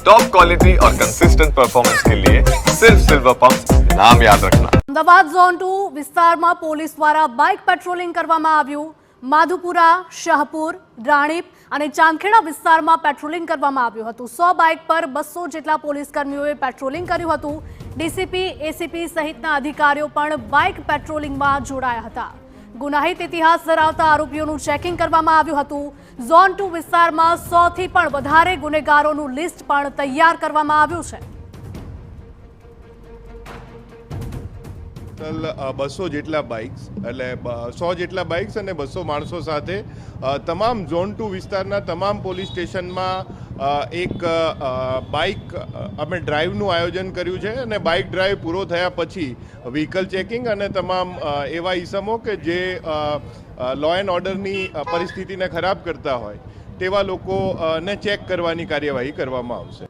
Top quality और consistent performance के लिए सिर्फ सिल्वर पंप नाम याद रखना। અમદાવાદ ઝોન 2 વિસ્તારમાં પોલીસ દ્વારા બાઇક પેટ્રોલિંગ કરવામાં આવ્યું। માધુપુરા, શાહપુર, રાણીપ અને ચાંદખેડા વિસ્તારમાં પેટ્રોલિંગ કરવામાં આવ્યું હતું। 100 બાઇક પર 200 જેટલા પોલીસ કર્મીઓએ પેટ્રોલિંગ કર્યું હતું। ડીસીપી, એસીપી સહિતના અધિકારીઓ પણ બાઇક પેટ્રોલિંગમાં જોડાયા હતા। ગુનાહિત ઇતિહાસ ધરાવતા આરોપીઓનું ચેકિંગ કરવામાં આવ્યું હતું। ઝોન 2 વિસ્તારમાં 100 થી પણ વધારે ગુનેગારોનું લિસ્ટ પણ તૈયાર કરવામાં આવ્યું છે। 200 જેટલા બાઇક્સ એટલે 100 જેટલા બાઇક્સ અને 200 માણસો સાથે તમામ ઝોન 2 વિસ્તારના તમામ પોલીસ સ્ટેશનમાં એક બાઇક અમે ડ્રાઈવનું આયોજન કર્યું છે અને બાઇક ડ્રાઈવ પૂરો થયા પછી વ્હીકલ ચેકિંગ અને તમામ એવા ઈસમો કે જે લો એન્ડ ઓર્ડરની પરિસ્થિતિને ખરાબ કરતા હોય તેવા લોકોને ચેક કરવાની કાર્યવાહી કરવામાં આવશે।